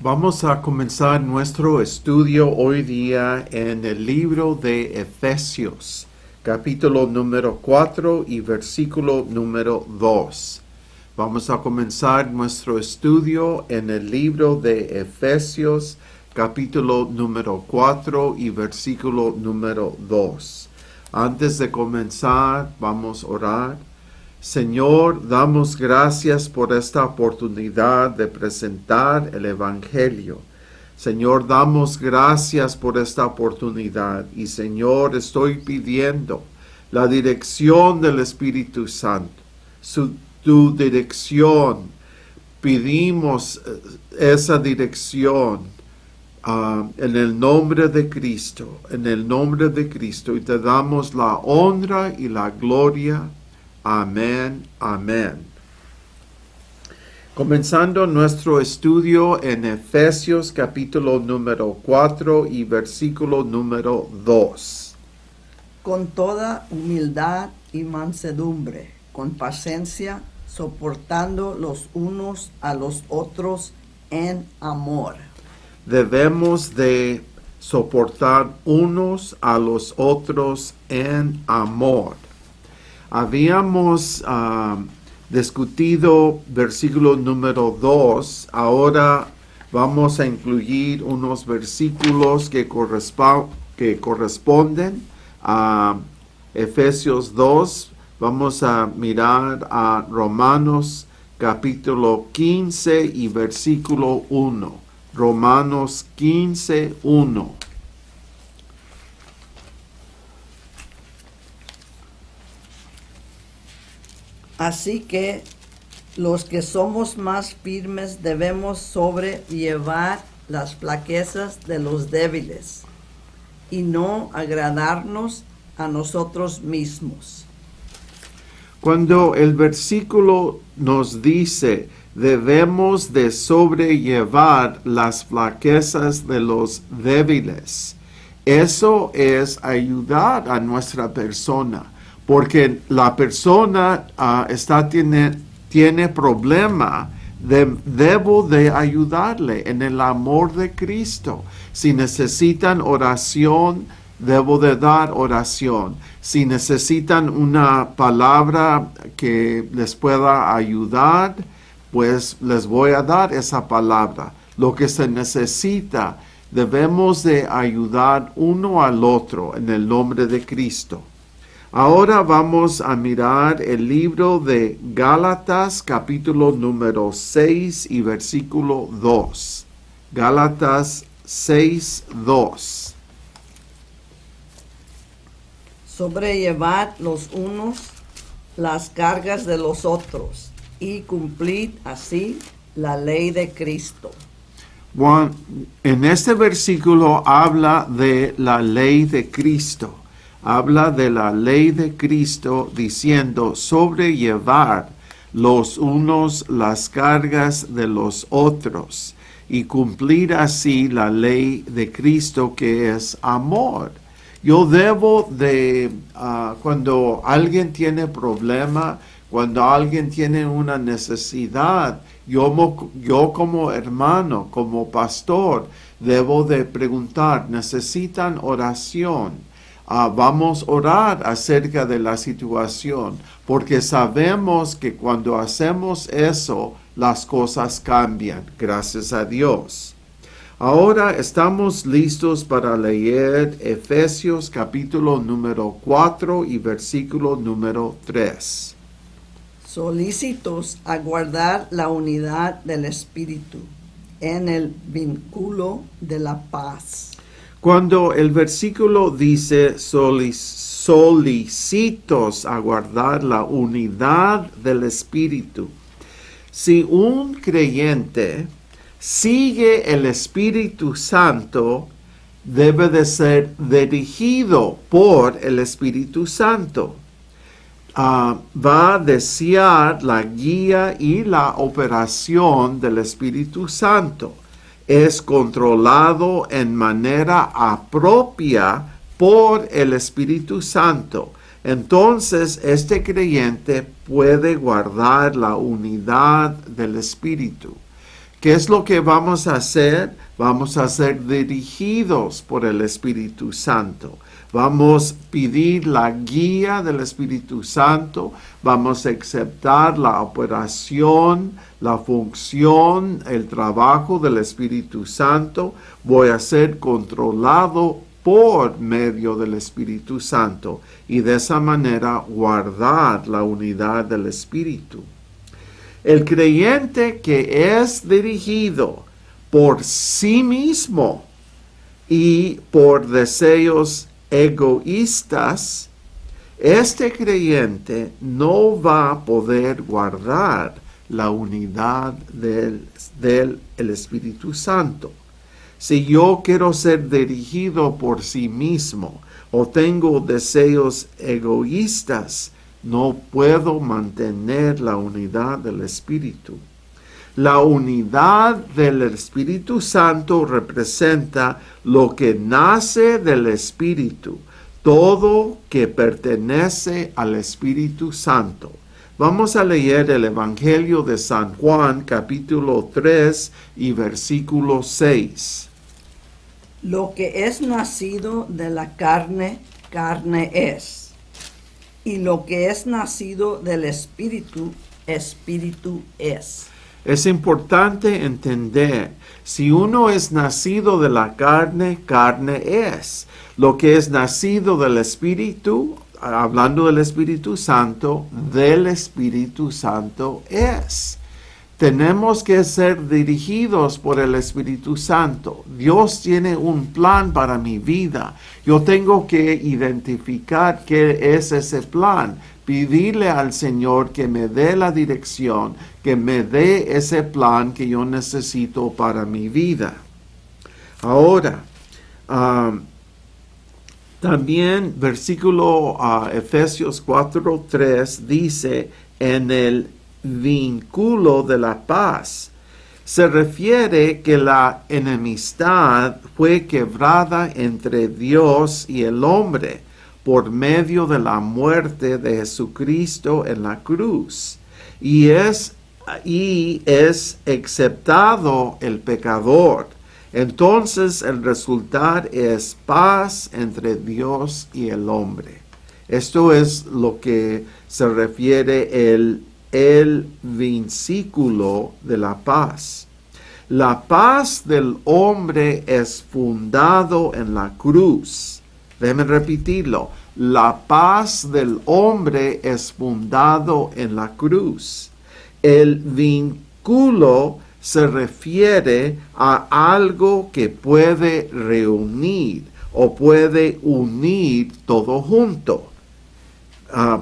Vamos a comenzar nuestro estudio hoy día en el libro de Efesios, capítulo número 4 y versículo número 2. Vamos a comenzar nuestro estudio en el libro de Efesios, capítulo número 4 y versículo número 2. Antes de comenzar, vamos a orar. Señor, damos gracias por esta oportunidad de presentar el Evangelio. Señor, damos gracias por esta oportunidad. Y Señor, estoy pidiendo la dirección del Espíritu Santo, tu dirección. Pedimos esa dirección en el nombre de Cristo, y te damos la honra y la gloria. Amén, amén. Comenzando nuestro estudio en Efesios capítulo número 4 y versículo número 2. Con toda humildad y mansedumbre, con paciencia, soportando los unos a los otros en amor. Debemos de soportar unos a los otros en amor. Habíamos discutido versículo número 2. Ahora vamos a incluir unos versículos que corresponden a Efesios 2. Vamos a mirar a Romanos capítulo 15 y versículo 1. Romanos 15, 1. Así que los que somos más firmes debemos sobrellevar las flaquezas de los débiles y no agradarnos a nosotros mismos. Cuando el versículo nos dice debemos de sobrellevar las flaquezas de los débiles, eso es ayudar a nuestra persona. Porque la persona tiene problema, debo de ayudarle en el amor de Cristo. Si necesitan oración, debo de dar oración. Si necesitan una palabra que les pueda ayudar, pues les voy a dar esa palabra. Lo que se necesita, debemos de ayudar uno al otro en el nombre de Cristo. Ahora vamos a mirar el libro de Gálatas, capítulo número 6 y versículo 2. Gálatas 6, 2. Sobrellevad los unos las cargas de los otros y cumplid así la ley de Cristo. En este versículo habla de la ley de Cristo. Habla de la ley de Cristo diciendo sobrellevar los unos las cargas de los otros y cumplir así la ley de Cristo que es amor. Yo debo de, cuando alguien tiene problema, cuando alguien tiene una necesidad, yo como hermano, como pastor, debo de preguntar, ¿necesitan oración? Vamos a orar acerca de la situación, porque sabemos que cuando hacemos eso, las cosas cambian, gracias a Dios. Ahora estamos listos para leer Efesios capítulo número 4 y versículo número 3. Solícitos a guardar la unidad del Espíritu en el vínculo de la paz. Cuando el versículo dice solicitos a guardar la unidad del Espíritu, si un creyente sigue el Espíritu Santo, debe de ser dirigido por el Espíritu Santo. Va a desear la guía y la operación del Espíritu Santo. Es controlado en manera propia por el Espíritu Santo. Entonces, este creyente puede guardar la unidad del Espíritu. ¿Qué es lo que vamos a hacer? Vamos a ser dirigidos por el Espíritu Santo. Vamos a pedir la guía del Espíritu Santo. Vamos a aceptar la operación, la función, el trabajo del Espíritu Santo. Voy a ser controlado por medio del Espíritu Santo y de esa manera guardar la unidad del Espíritu. El creyente que es dirigido por sí mismo y por deseos egoístas, este creyente no va a poder guardar la unidad del Espíritu Santo. Si yo quiero ser dirigido por sí mismo o tengo deseos egoístas, no puedo mantener la unidad del Espíritu. La unidad del Espíritu Santo representa lo que nace del Espíritu, todo que pertenece al Espíritu Santo. Vamos a leer el Evangelio de San Juan, capítulo 3 y versículo 6. Lo que es nacido de la carne, carne es. Y lo que es nacido del Espíritu, Espíritu es. Es importante entender, si uno es nacido de la carne, carne es. Lo que es nacido del Espíritu, hablando del Espíritu Santo, del Espíritu Santo es. Tenemos que ser dirigidos por el Espíritu Santo. Dios tiene un plan para mi vida. Yo tengo que identificar qué es ese plan. Pedirle al Señor que me dé la dirección, que me dé ese plan que yo necesito para mi vida. Ahora, también versículo Efesios 4:3 dice, en el vínculo de la paz. Se refiere que la enemistad fue quebrada entre Dios y el hombre por medio de la muerte de Jesucristo en la cruz. Y es aceptado el pecador. Entonces el resultado es paz entre Dios y el hombre. Esto es lo que se refiere el versículo de la paz. La paz del hombre es fundado en la cruz. Déjenme repetirlo. La paz del hombre es fundado en la cruz. El vínculo se refiere a algo que puede reunir o puede unir todo junto.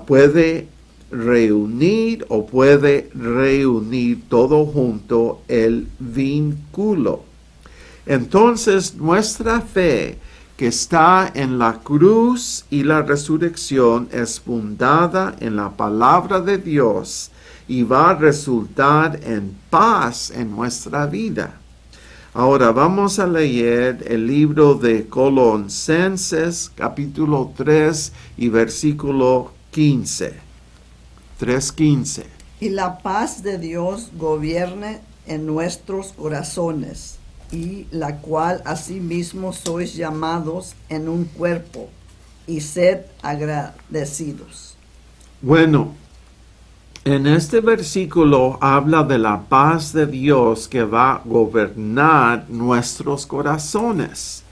Puede reunir o puede reunir todo junto el vínculo. Entonces, nuestra fe que está en la cruz y la resurrección es fundada en la palabra de Dios y va a resultar en paz en nuestra vida. Ahora vamos a leer el libro de Colosenses, capítulo 3 y versículo 15. 3:15. Y la paz de Dios gobierne en nuestros corazones, y la cual asimismo sois llamados en un cuerpo, y sed agradecidos. Bueno, en este versículo habla de la paz de Dios que va a gobernar nuestros corazones.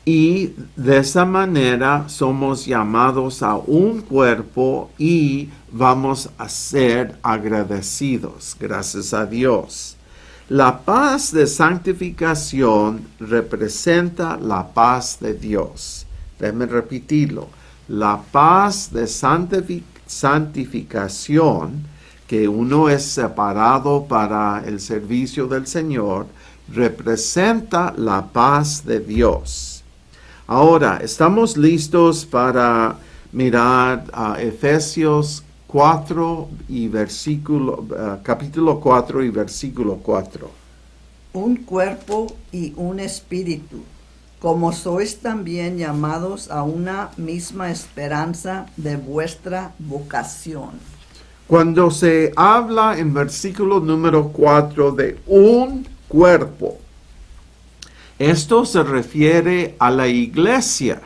Y de esa manera somos llamados a un cuerpo y vamos a ser agradecidos, gracias a Dios. La paz de santificación representa la paz de Dios. Déjenme repetirlo. La paz de santificación, que uno es separado para el servicio del Señor, representa la paz de Dios. Ahora, estamos listos para mirar Efesios 4 y capítulo 4 y versículo 4. Un cuerpo y un espíritu, como sois también llamados a una misma esperanza de vuestra vocación. Cuando se habla en versículo número 4 de un cuerpo. Esto se refiere a la iglesia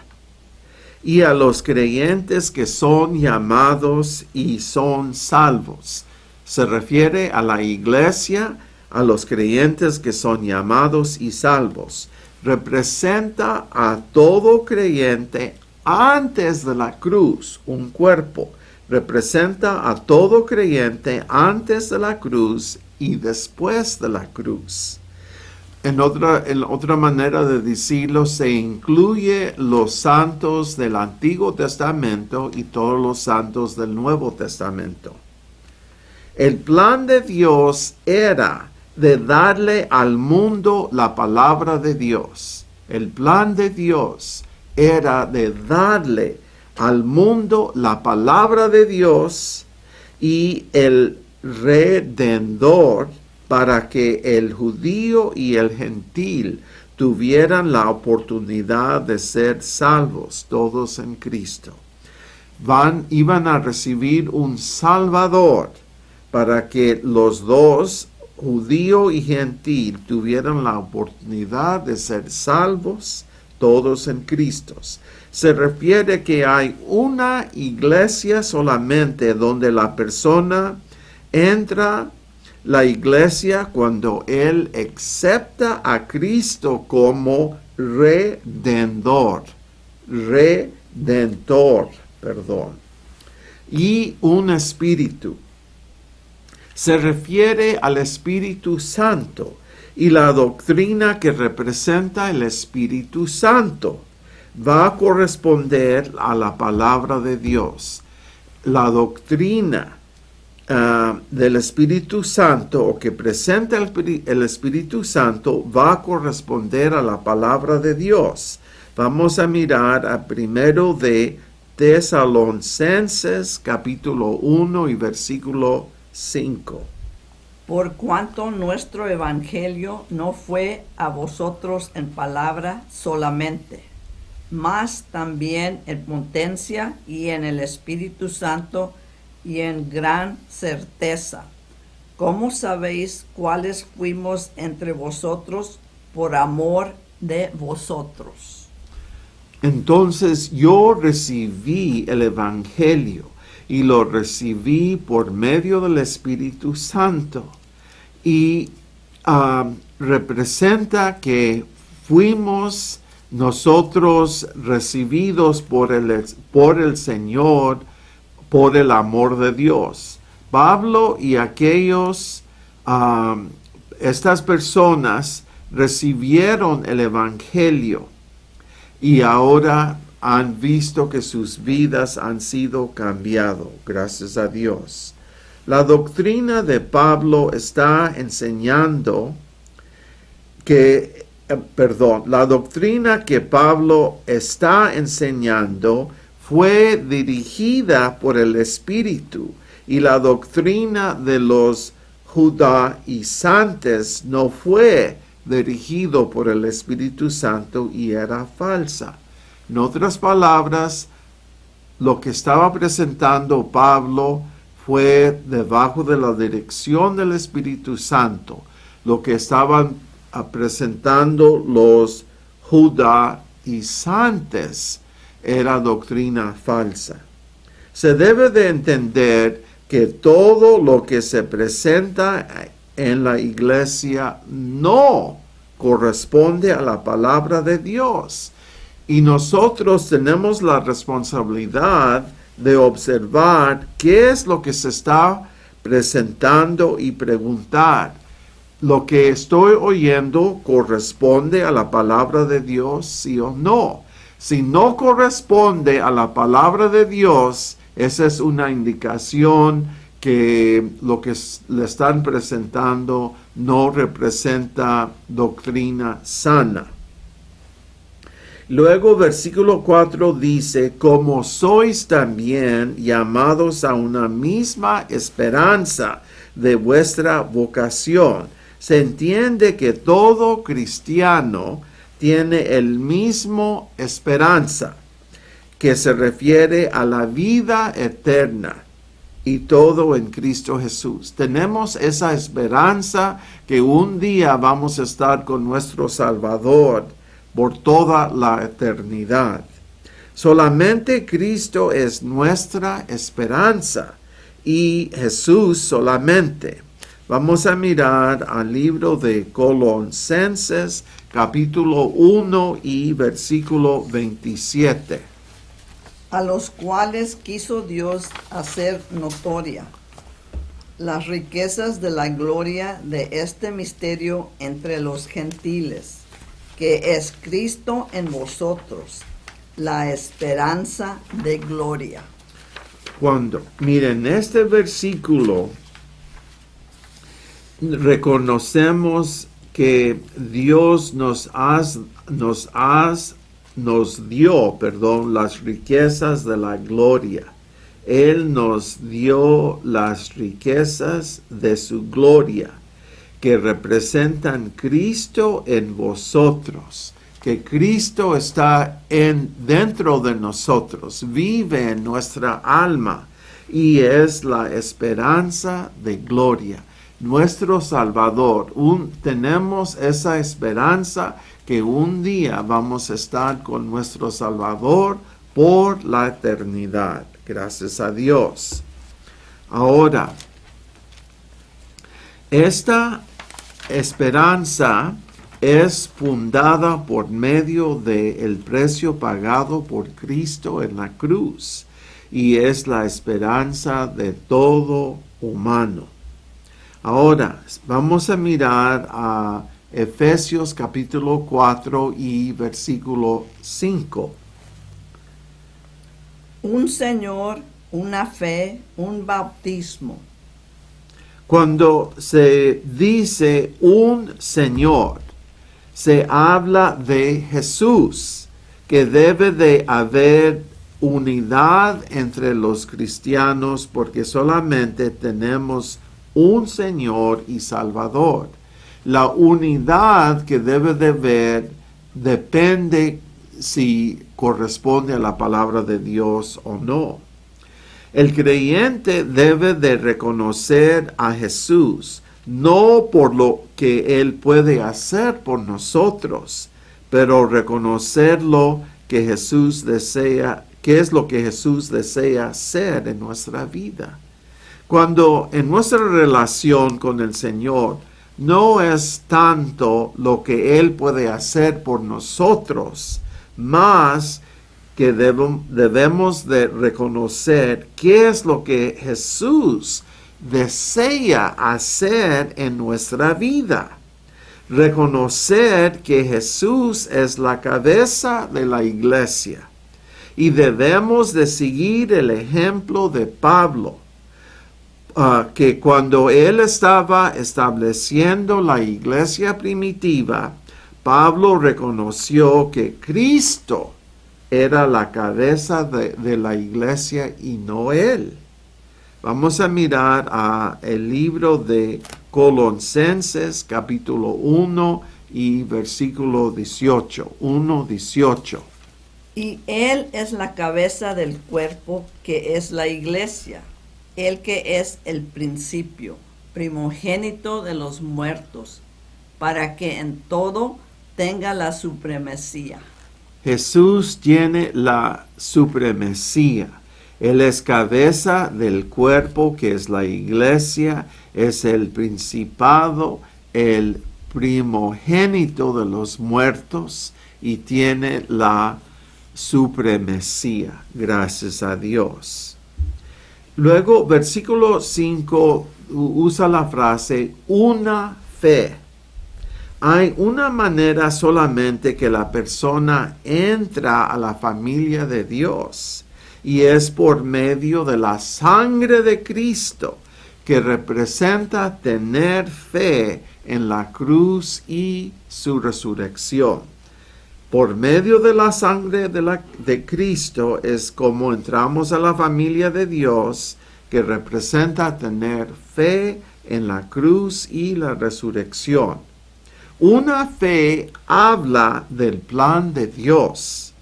y a los creyentes que son llamados y son salvos. Se refiere a la iglesia, a los creyentes que son llamados y salvos. Representa a todo creyente antes de la cruz, un cuerpo. Representa a todo creyente antes de la cruz y después de la cruz. En otra manera de decirlo, se incluye los santos del Antiguo Testamento y todos los santos del Nuevo Testamento. El plan de Dios era de darle al mundo la palabra de Dios. El plan de Dios era de darle al mundo la palabra de Dios y el Redentor para que el judío y el gentil tuvieran la oportunidad de ser salvos, todos en Cristo. Iban a recibir un Salvador para que los dos, judío y gentil, tuvieran la oportunidad de ser salvos, todos en Cristo. Se refiere que hay una iglesia solamente donde la persona entra la iglesia cuando él acepta a Cristo como redentor, y un espíritu. Se refiere al Espíritu Santo y la doctrina que representa el Espíritu Santo va a corresponder a la palabra de Dios. La doctrina del Espíritu Santo o que presenta el Espíritu Santo va a corresponder a la palabra de Dios. Vamos a mirar a primero de Tesalonicenses capítulo 1 y versículo 5. Por cuanto nuestro evangelio no fue a vosotros en palabra solamente, mas también en potencia y en el Espíritu Santo y en gran certeza. ¿Cómo sabéis cuáles fuimos entre vosotros por amor de vosotros? Entonces yo recibí el evangelio y lo recibí por medio del Espíritu Santo. Y representa que fuimos nosotros recibidos por el Señor, por el amor de Dios. Pablo y estas personas recibieron el Evangelio y ahora han visto que sus vidas han sido cambiadas, gracias a Dios. La doctrina de Pablo está enseñando la doctrina que Pablo está enseñando fue dirigida por el Espíritu, y la doctrina de los judaizantes no fue dirigido por el Espíritu Santo y era falsa. En otras palabras, lo que estaba presentando Pablo fue debajo de la dirección del Espíritu Santo. Lo que estaban presentando los judaizantes era doctrina falsa. Se debe de entender que todo lo que se presenta en la iglesia no corresponde a la palabra de Dios. Y nosotros tenemos la responsabilidad de observar qué es lo que se está presentando y preguntar. ¿Lo que estoy oyendo corresponde a la palabra de Dios, sí o no? Si no corresponde a la palabra de Dios, esa es una indicación que lo que le están presentando no representa doctrina sana. Luego versículo 4 dice, como sois también llamados a una misma esperanza de vuestra vocación. Se entiende que todo cristiano tiene el mismo esperanza, que se refiere a la vida eterna. y todo en Cristo Jesús. Tenemos esa esperanza que un día vamos a estar con nuestro Salvador por toda la eternidad. Solamente Cristo es nuestra esperanza y Jesús solamente. Vamos a mirar al libro de Colosenses, capítulo 1 y versículo 27. A los cuales quiso Dios hacer notoria las riquezas de la gloria de este misterio entre los gentiles, que es Cristo en vosotros, la esperanza de gloria. Miren, este versículo reconocemos que Dios nos dio las riquezas de la gloria. Él nos dio las riquezas de su gloria, que representan Cristo en vosotros, que Cristo está dentro de nosotros, vive en nuestra alma y es la esperanza de gloria. Nuestro Salvador, tenemos esa esperanza que un día vamos a estar con nuestro Salvador por la eternidad. Gracias a Dios. Ahora, esta esperanza es fundada por medio del precio pagado por Cristo en la cruz y es la esperanza de todo humano. Ahora, vamos a mirar a Efesios capítulo 4 y versículo 5. Un Señor, una fe, un bautismo. Cuando se dice un Señor, se habla de Jesús, que debe de haber unidad entre los cristianos porque solamente tenemos un Señor y Salvador. La unidad que debe de haber depende si corresponde a la palabra de Dios o no. El creyente debe de reconocer a Jesús, no por lo que Él puede hacer por nosotros, pero reconocerlo que Jesús desea, que es lo que Jesús desea ser en nuestra vida. Cuando en nuestra relación con el Señor no es tanto lo que Él puede hacer por nosotros, más que debemos de reconocer qué es lo que Jesús desea hacer en nuestra vida. Reconocer que Jesús es la cabeza de la iglesia y debemos de seguir el ejemplo de Pablo, que cuando él estaba estableciendo la iglesia primitiva, Pablo reconoció que Cristo era la cabeza de la iglesia y no él. Vamos a mirar el libro de Colosenses capítulo 1 y versículo 18. 1:18. Y Él es la cabeza del cuerpo que es la iglesia, el que es el principio, primogénito de los muertos, para que en todo tenga la supremacía. Jesús tiene la supremacía. Él es cabeza del cuerpo que es la iglesia, es el principado, el primogénito de los muertos y tiene la supremacía. Gracias a Dios. Luego, versículo 5 usa la frase una fe. Hay una manera solamente que la persona entra a la familia de Dios y es por medio de la sangre de Cristo, que representa tener fe en la cruz y su resurrección. Por medio de la sangre de Cristo es como entramos a la familia de Dios, que representa tener fe en la cruz y la resurrección. Una fe habla del plan de Dios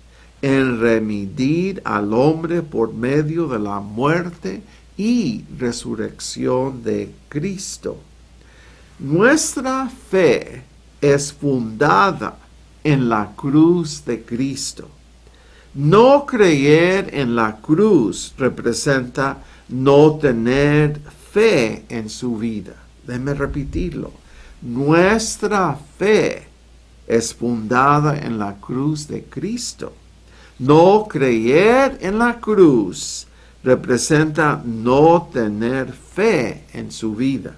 en remitir al hombre por medio de la muerte y resurrección de Cristo. Nuestra fe es fundada en la cruz de Cristo. No creer en la cruz representa no tener fe en su vida. Déjeme repetirlo. Nuestra fe es fundada en la cruz de Cristo. No creer en la cruz representa no tener fe en su vida.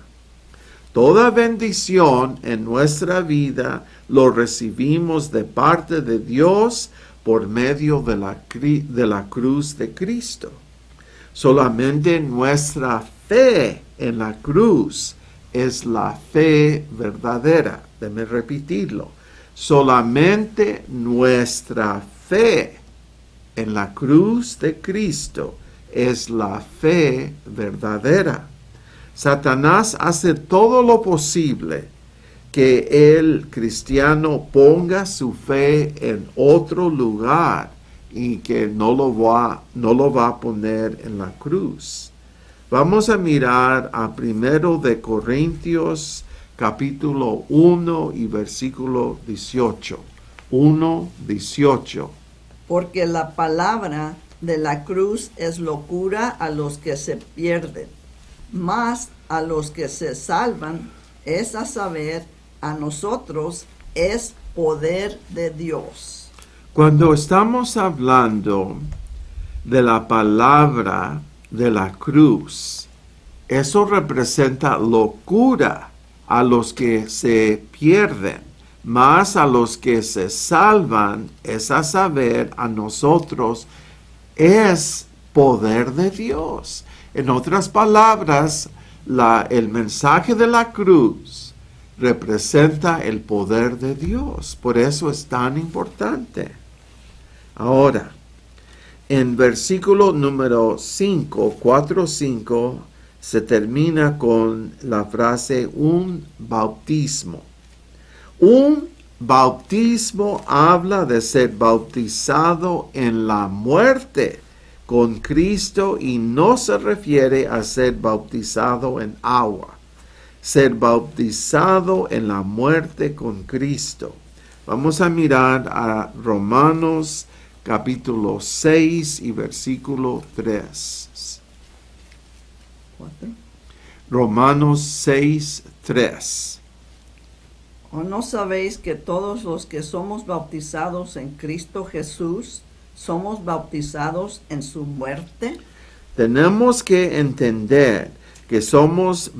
Toda bendición en nuestra vida lo recibimos de parte de Dios por medio de la cruz de Cristo. Solamente nuestra fe en la cruz es la fe verdadera. Déjeme repetirlo. Solamente nuestra fe en la cruz de Cristo es la fe verdadera. Satanás hace todo lo posible que el cristiano ponga su fe en otro lugar y que no lo va a poner en la cruz. Vamos a mirar a 1 de Corintios capítulo 1 y versículo 18. 1:18. Porque la palabra de la cruz es locura a los que se pierden, mas a los que se salvan, es a saber, a nosotros es poder de Dios. Cuando estamos hablando de la palabra de la cruz, eso representa locura a los que se pierden, mas a los que se salvan, es a saber, a nosotros es poder de Dios. En otras palabras, el mensaje de la cruz representa el poder de Dios. Por eso es tan importante. Ahora, en versículo número 5, 4-5, se termina con la frase un bautismo. Un bautismo habla de ser bautizado en la muerte con Cristo y no se refiere a ser bautizado en agua. Ser bautizado en la muerte con Cristo. Vamos a mirar a Romanos capítulo 6 y versículo 3. 4. Romanos 6, 3. ¿O no sabéis que todos los que somos bautizados en Cristo Jesús somos bautizados en su muerte? Tenemos que entender que fuimos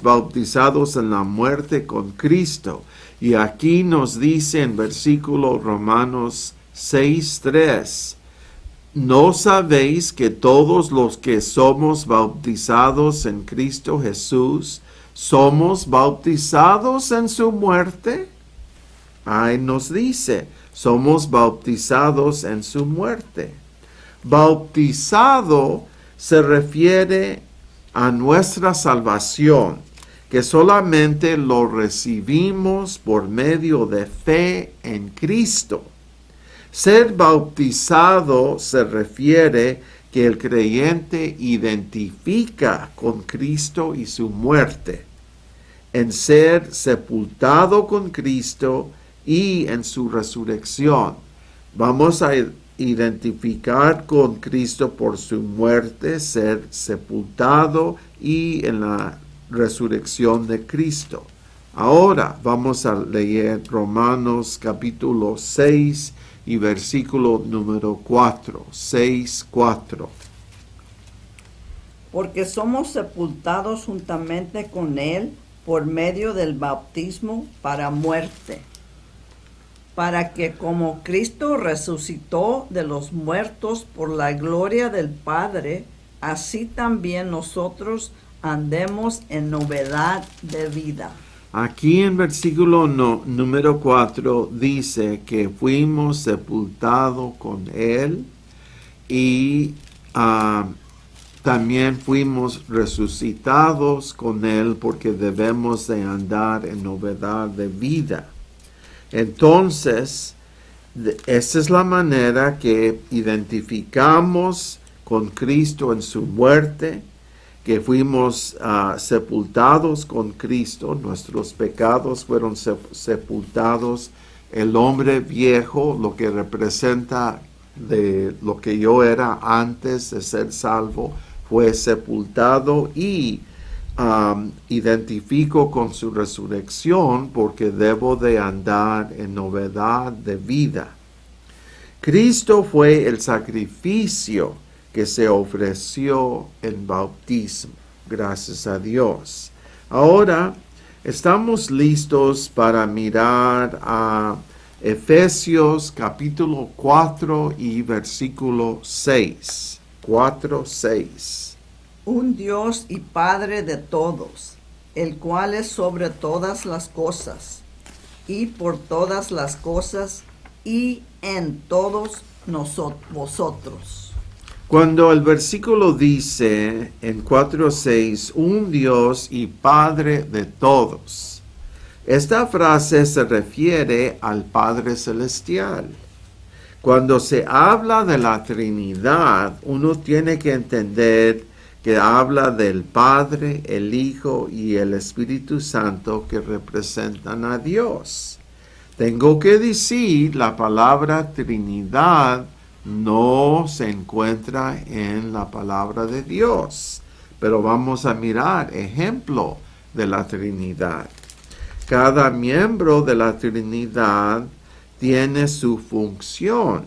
bautizados en la muerte con Cristo. Y aquí nos dice en versículo Romanos 6:3, ¿no sabéis que todos los que somos bautizados en Cristo Jesús somos bautizados en su muerte? Ahí nos dice, somos bautizados en su muerte. Bautizado se refiere a nuestra salvación, que solamente lo recibimos por medio de fe en Cristo. Ser bautizado se refiere que el creyente identifica con Cristo y su muerte, en ser sepultado con Cristo y en su resurrección. Vamos a identificar con Cristo por su muerte, ser sepultado y en la resurrección de Cristo. Ahora vamos a leer Romanos capítulo 6 y versículo número 4. 6:4. Porque somos sepultados juntamente con Él por medio del bautismo para muerte, para que como Cristo resucitó de los muertos por la gloria del Padre, así también nosotros andemos en novedad de vida. Aquí en versículo número 4 dice que fuimos sepultados con Él y también fuimos resucitados con Él porque debemos de andar en novedad de vida. Entonces, esa es la manera que identificamos con Cristo en su muerte, que fuimos sepultados con Cristo, nuestros pecados fueron sepultados, el hombre viejo, lo que representa de lo que yo era antes de ser salvo, fue sepultado y identifico con su resurrección porque debo de andar en novedad de vida. Cristo fue el sacrificio que se ofreció en bautismo. Gracias a Dios. Ahora estamos listos para mirar a Efesios capítulo 4 y versículo 6. 4, 6. Un Dios y Padre de todos, el cual es sobre todas las cosas, y por todas las cosas, y en todos vosotros. Cuando el versículo dice en 4:6, un Dios y Padre de todos, esta frase se refiere al Padre Celestial. Cuando se habla de la Trinidad, uno tiene que entender que habla del Padre, el Hijo y el Espíritu Santo que representan a Dios. Tengo que decir, la palabra Trinidad no se encuentra en la palabra de Dios, pero vamos a mirar ejemplo de la Trinidad. Cada miembro de la Trinidad tiene su función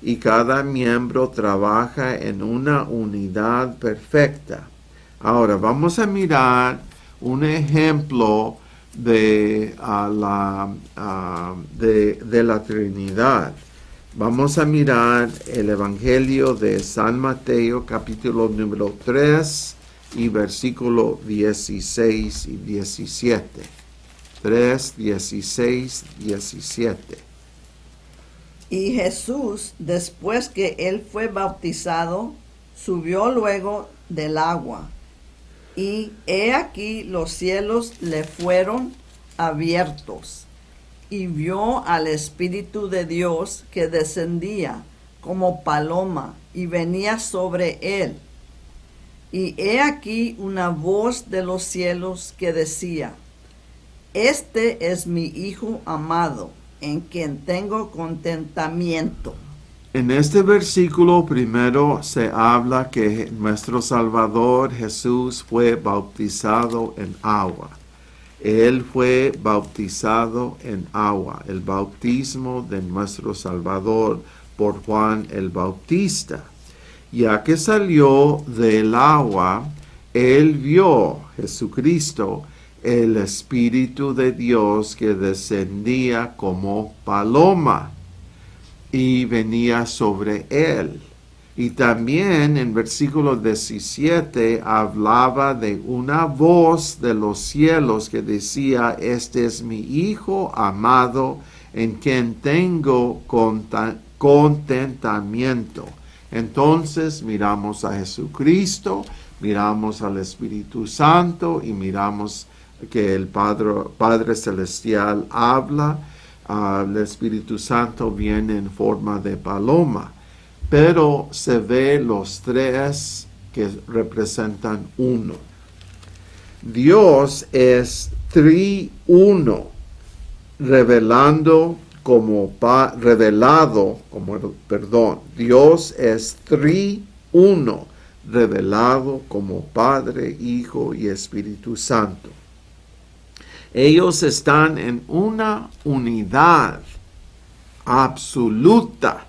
y cada miembro trabaja en una unidad perfecta. Ahora vamos a mirar un ejemplo de la Trinidad. Vamos a mirar el Evangelio de San Mateo, capítulo número 3 y versículo 16 y 17. 3, 16, 17. Y Jesús, después que él fue bautizado, subió luego del agua. Y he aquí los cielos le fueron abiertos, y vio al Espíritu de Dios que descendía como paloma y venía sobre él. Y he aquí una voz de los cielos que decía: Este es mi Hijo amado, en quien tengo contentamiento. En este versículo primero se habla que nuestro Salvador Jesús fue bautizado en agua. Él fue bautizado en agua, el bautismo de nuestro Salvador por Juan el Bautista. Ya que salió del agua, él vio, Jesucristo, el Espíritu de Dios que descendía como paloma y venía sobre él. Y también en versículo 17 hablaba de una voz de los cielos que decía: Este es mi Hijo amado, en quien tengo contentamiento. Entonces miramos a Jesucristo, miramos al Espíritu Santo y miramos que el Padre Celestial habla. El Espíritu Santo viene en forma de paloma, pero se ve los tres que representan uno. Dios es triuno, Dios es triuno, revelado como Padre, Hijo y Espíritu Santo. Ellos están en una unidad absoluta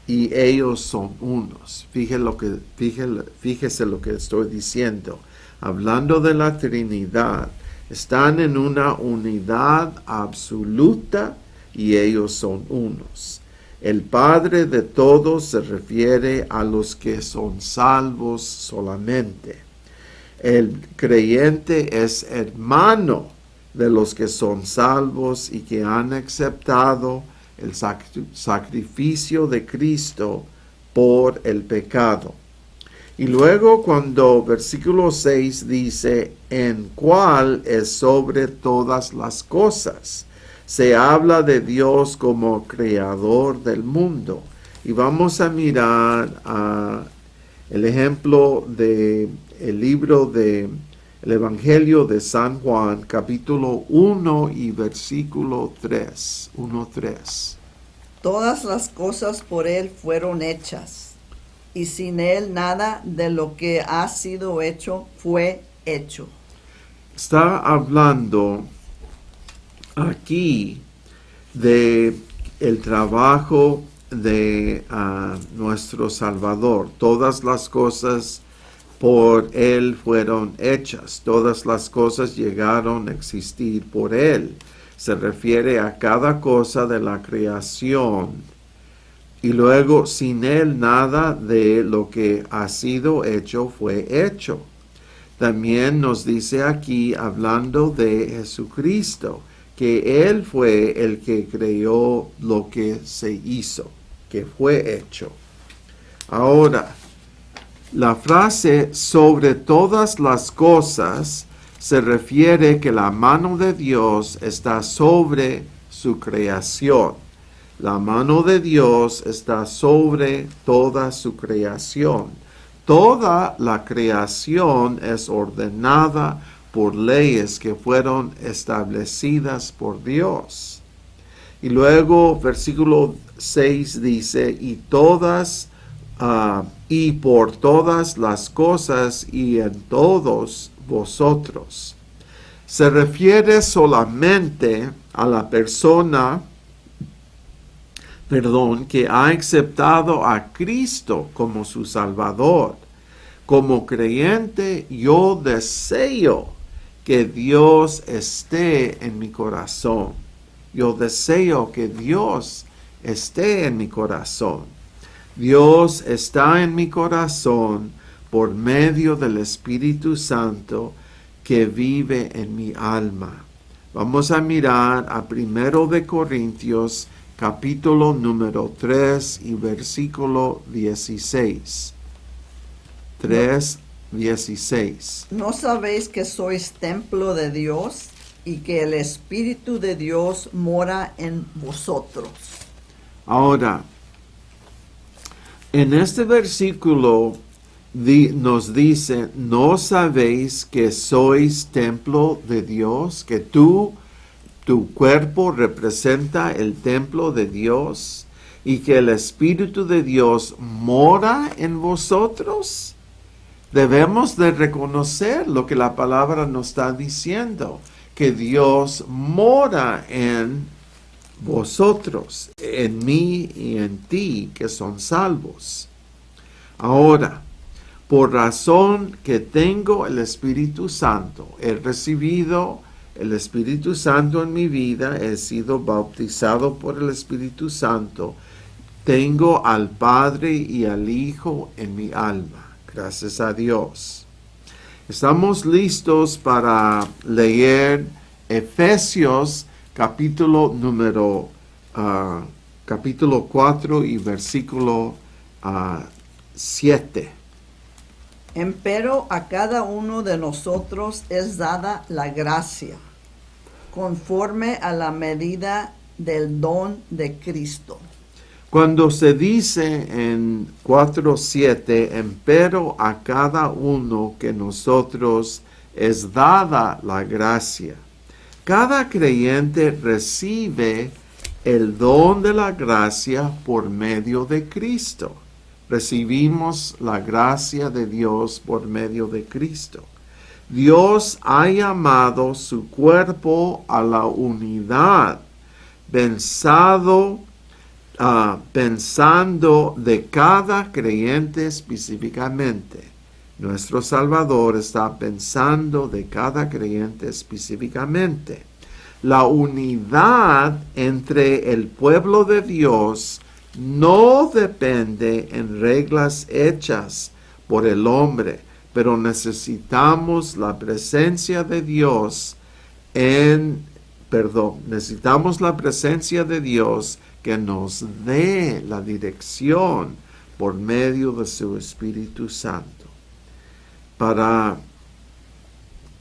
y ellos son unos. Fíjese lo que estoy diciendo. Hablando de la Trinidad, están en una unidad absoluta y ellos son unos. El Padre de todos se refiere a los que son salvos solamente. El creyente es hermano de los que son salvos y que han aceptado el sacrificio de Cristo por el pecado. Y luego cuando versículo 6 dice, en cual es sobre todas las cosas, se habla de Dios como creador del mundo. Y vamos a mirar El ejemplo de el libro de el Evangelio de San Juan, capítulo 1 y versículo 3. 1:3. Todas las cosas por él fueron hechas, y sin él nada de lo que ha sido hecho fue hecho. Está hablando aquí de el trabajo de nuestro Salvador. Todas las cosas por Él fueron hechas. Todas las cosas llegaron a existir por Él. Se refiere a cada cosa de la creación. Y luego, sin Él, nada de lo que ha sido hecho fue hecho. También nos dice aquí, hablando de Jesucristo, que Él fue el que creó lo que se hizo, que fue hecho. Ahora, la frase sobre todas las cosas se refiere que la mano de Dios está sobre su creación. La mano de Dios está sobre toda su creación. Toda la creación es ordenada por leyes que fueron establecidas por Dios. Y luego versículo 6 dice, y por todas las cosas y en todos vosotros. Se refiere solamente a la persona, que ha aceptado a Cristo como su Salvador. Como creyente, yo deseo que Dios esté en mi corazón. Yo deseo que Dios esté en mi corazón. Dios está en mi corazón por medio del Espíritu Santo que vive en mi alma. Vamos a mirar a 1 de Corintios, capítulo número 3 y versículo 16. 3:16. ¿No sabéis que sois templo de Dios y que el Espíritu de Dios mora en vosotros? Ahora, en este versículo nos dice, ¿no sabéis que sois templo de Dios? Que tu cuerpo representa el templo de Dios y que el Espíritu de Dios mora en vosotros. Debemos de reconocer lo que la palabra nos está diciendo, que Dios mora en vosotros, en mí y en ti, que son salvos. Ahora, por razón que tengo el Espíritu Santo, he recibido el Espíritu Santo en mi vida, he sido bautizado por el Espíritu Santo, tengo al Padre y al Hijo en mi alma. Gracias a Dios. Estamos listos para leer Efesios capítulo 4 y versículo 7. Empero a cada uno de nosotros es dada la gracia, conforme a la medida del don de Cristo. Cuando se dice en 4:7, empero a cada uno que nosotros es dada la gracia. Cada creyente recibe el don de la gracia por medio de Cristo. Recibimos la gracia de Dios por medio de Cristo. Dios ha llamado su cuerpo a la unidad, pensando de cada creyente específicamente. Nuestro Salvador está pensando de cada creyente específicamente. La unidad entre el pueblo de Dios no depende en reglas hechas por el hombre, pero necesitamos la presencia de Dios necesitamos la presencia de Dios que nos dé la dirección por medio de su Espíritu Santo.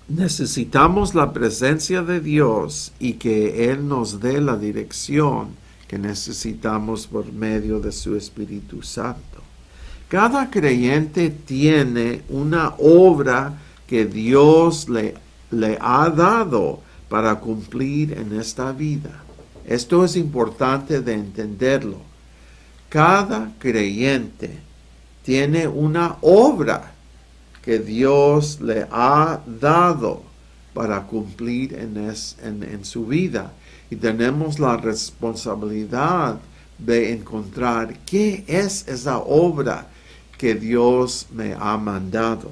Necesitamos la presencia de Dios y que Él nos dé la dirección que necesitamos por medio de su Espíritu Santo. Cada creyente tiene una obra que Dios le ha dado para cumplir en esta vida. Esto es importante de entenderlo. Cada creyente tiene una obra que Dios le ha dado para cumplir en su vida. Y tenemos la responsabilidad de encontrar qué es esa obra que Dios me ha mandado.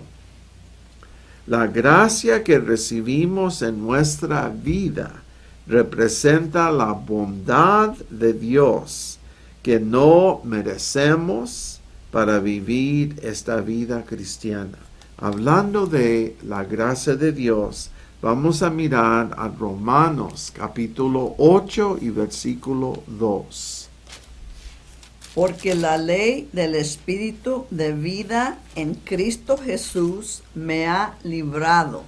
La gracia que recibimos en nuestra vida representa la bondad de Dios que no merecemos para vivir esta vida cristiana. Hablando de la gracia de Dios, vamos a mirar a Romanos capítulo 8 y versículo 2. Porque la ley del Espíritu de vida en Cristo Jesús me ha librado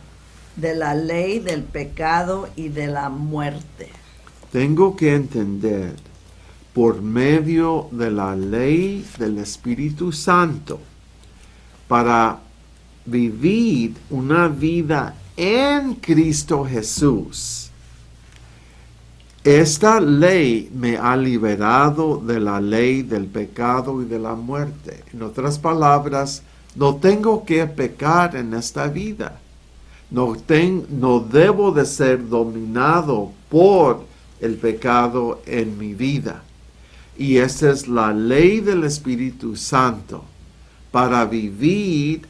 de la ley del pecado y de la muerte. Tengo que entender, por medio de la ley del Espíritu Santo, para vivir una vida en Cristo Jesús, esta ley me ha liberado de la ley del pecado y de la muerte. En otras palabras, no tengo que pecar en esta vida. No debo de ser dominado por el pecado en mi vida. Y esa es la ley del Espíritu Santo para vivir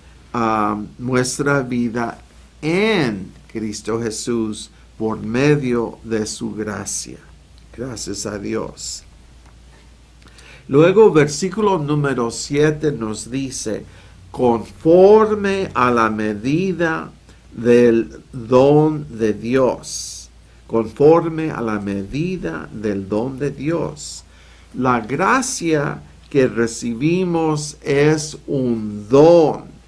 nuestra vida en Cristo Jesús por medio de su gracia. Gracias a Dios. Luego, versículo número 7 nos dice, conforme a la medida del don de Dios. Conforme a la medida del don de Dios. La gracia que recibimos es un don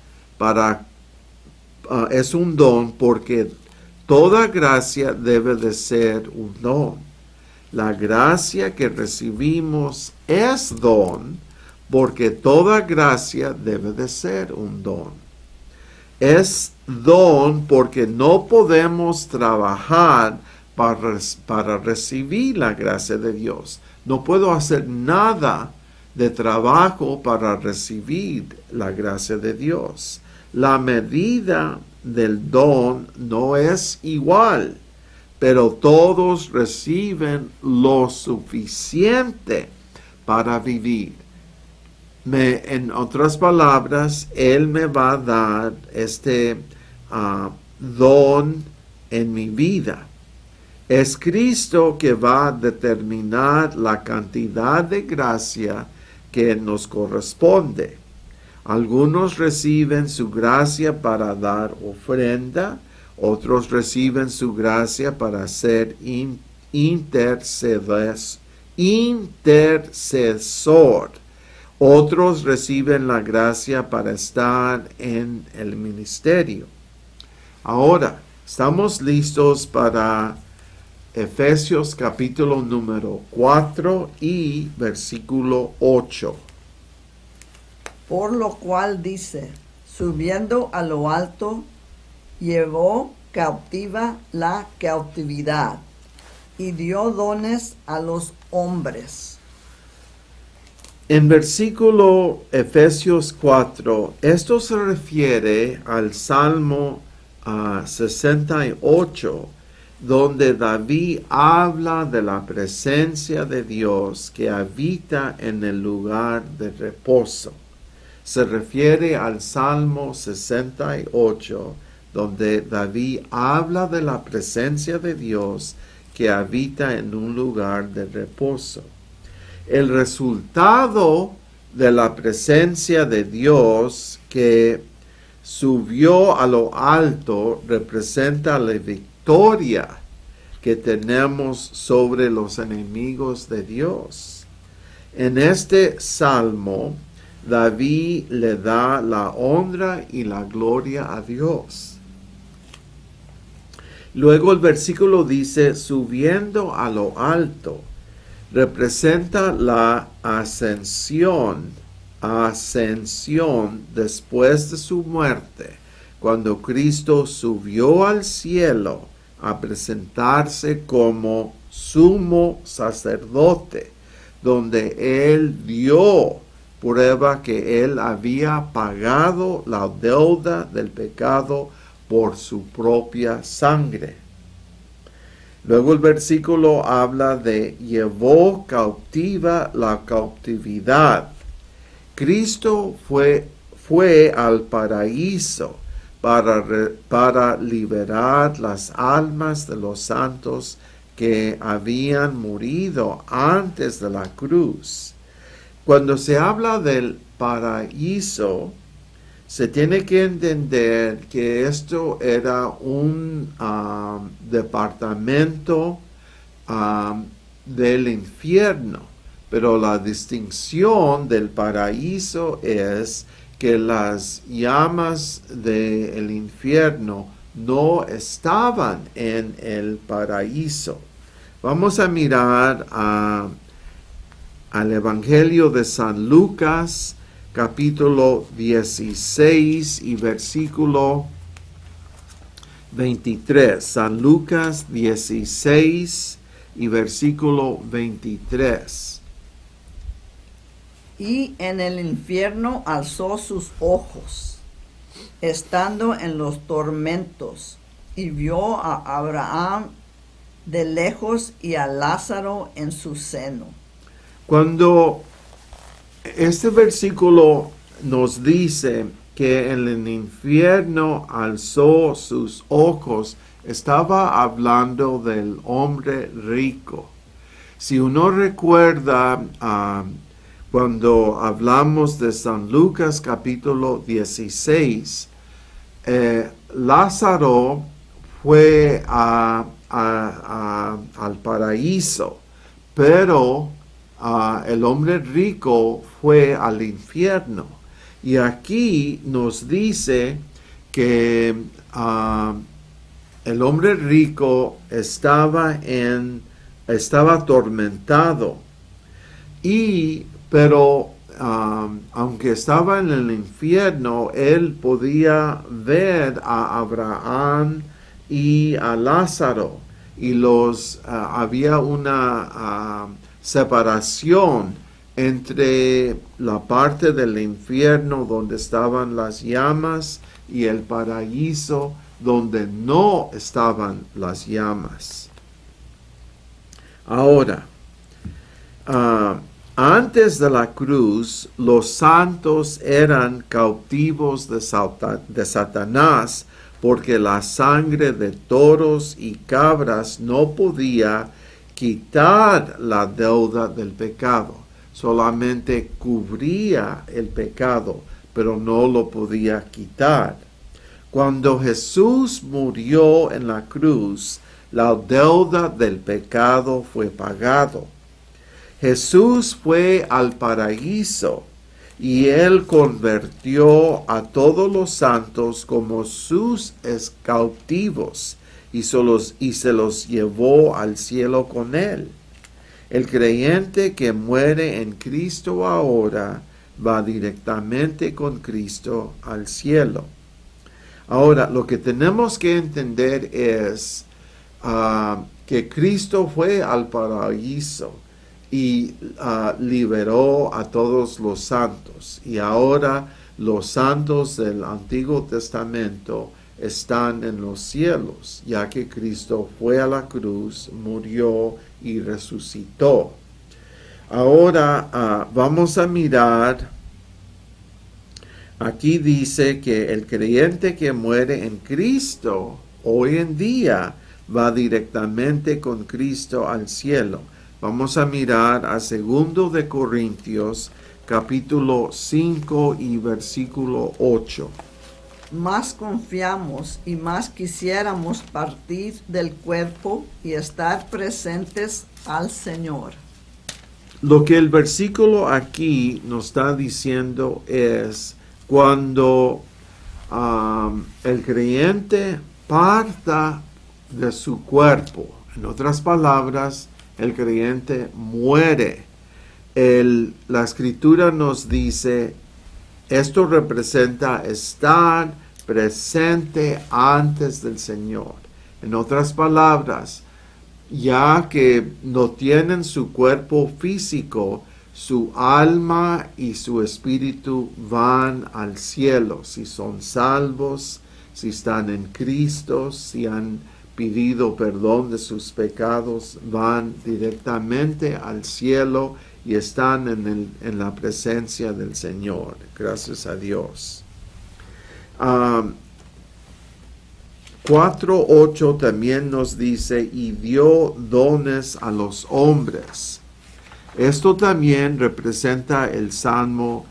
es un don porque toda gracia debe de ser un don. La gracia que recibimos es don porque toda gracia debe de ser un don. Es don porque no podemos trabajar para recibir la gracia de Dios. No puedo hacer nada de trabajo para recibir la gracia de Dios. La medida del don no es igual, pero todos reciben lo suficiente para vivir. En otras palabras, Él me va a dar este don en mi vida. Es Cristo que va a determinar la cantidad de gracia que nos corresponde. Algunos reciben su gracia para dar ofrenda, otros reciben su gracia para ser intercesor. Otros reciben la gracia para estar en el ministerio. Ahora, estamos listos para Efesios capítulo número 4 y versículo 8. Por lo cual dice, subiendo a lo alto, llevó cautiva la cautividad y dio dones a los hombres. En versículo Efesios 4, esto se refiere al Salmo 68, donde David habla de la presencia de Dios que habita en el lugar de reposo. Se refiere al Salmo 68, donde David habla de la presencia de Dios que habita en un lugar de reposo. El resultado de la presencia de Dios que subió a lo alto representa la victoria que tenemos sobre los enemigos de Dios. En este salmo, David le da la honra y la gloria a Dios. Luego el versículo dice, subiendo a lo alto, representa la ascensión ascensión después de su muerte, cuando Cristo subió al cielo a presentarse como sumo sacerdote, donde Él dio prueba que Él había pagado la deuda del pecado por su propia sangre. Luego el versículo habla de llevó cautiva la cautividad. Cristo fue al paraíso para liberar las almas de los santos que habían morido antes de la cruz. Cuando se habla del paraíso, se tiene que entender que esto era un departamento del infierno, pero la distinción del paraíso es que las llamas del infierno no estaban en el paraíso. Vamos a mirar al Evangelio de San Lucas, capítulo 16 y versículo 23. San Lucas 16 y versículo 23. Y en el infierno alzó sus ojos, estando en los tormentos, y vio a Abraham de lejos y a Lázaro en su seno. Cuando este versículo nos dice que en el infierno alzó sus ojos, estaba hablando del hombre rico. Si uno recuerda cuando hablamos de San Lucas capítulo 16, Lázaro fue al paraíso, pero el hombre rico fue al infierno. Y aquí nos dice que el hombre rico estaba atormentado, pero aunque estaba en el infierno, él podía ver a Abraham y a Lázaro, y había una separación entre la parte del infierno donde estaban las llamas y el paraíso donde no estaban las llamas. Ahora, antes de la cruz, los santos eran cautivos de Satanás, porque la sangre de toros y cabras no podía quitar la deuda del pecado. Solamente cubría el pecado, pero no lo podía quitar. Cuando Jesús murió en la cruz, la deuda del pecado fue pagado. Jesús fue al paraíso y Él convirtió a todos los santos como sus cautivos y se los llevó al cielo con Él. El creyente que muere en Cristo ahora va directamente con Cristo al cielo. Ahora, lo que tenemos que entender es que Cristo fue al paraíso y liberó a todos los santos. Y ahora los santos del Antiguo Testamento están en los cielos, ya que Cristo fue a la cruz, murió y resucitó. Ahora vamos a mirar, aquí dice que el creyente que muere en Cristo hoy en día va directamente con Cristo al cielo. Vamos a mirar a 2 de Corintios, capítulo 5 y versículo 8. Más confiamos y más quisiéramos partir del cuerpo y estar presentes al Señor. Lo que el versículo aquí nos está diciendo es cuando el creyente parta de su cuerpo. En otras palabras, el creyente muere. la escritura nos dice, esto representa estar presente antes del Señor. En otras palabras, ya que no tienen su cuerpo físico, su alma y su espíritu van al cielo. Si son salvos, si están en Cristo, si han pedido perdón de sus pecados, van directamente al cielo y están en la presencia del Señor. Gracias a Dios. 4:8 también nos dice, y dio dones a los hombres. Esto también representa el Salmo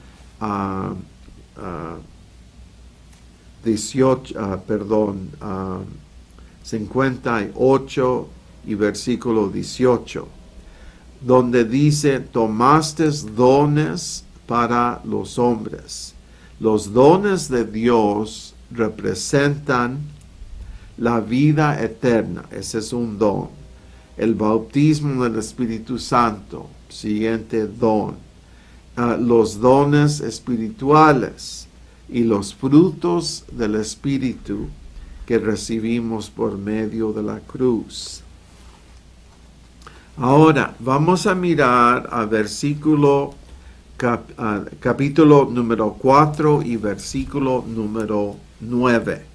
58 y versículo 18, donde dice, tomaste dones para los hombres. Los dones de Dios representan la vida eterna. Ese es un don. El bautismo del Espíritu Santo, siguiente don. Los dones espirituales y los frutos del Espíritu que recibimos por medio de la cruz. Ahora vamos a mirar a capítulo número 4 y versículo número 9.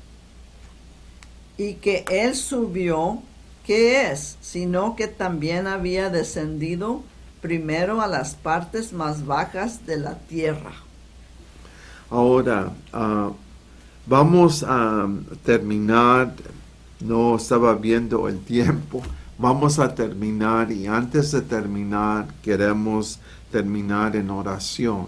Y que él subió, ¿qué es? Sino que también había descendido primero a las partes más bajas de la tierra. Ahora, vamos a terminar, no estaba viendo el tiempo, vamos a terminar y antes de terminar queremos terminar en oración.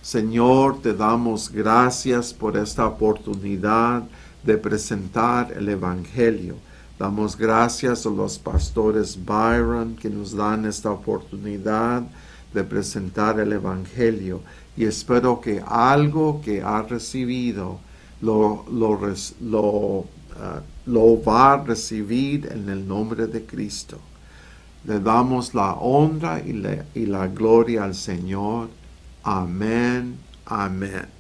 Señor, te damos gracias por esta oportunidad de presentar el Evangelio. Damos gracias a los pastores Byron que nos dan esta oportunidad de presentar el Evangelio y espero que algo que ha recibido lo va a recibir en el nombre de Cristo. Le damos la honra y la gloria al Señor. Amén. Amén.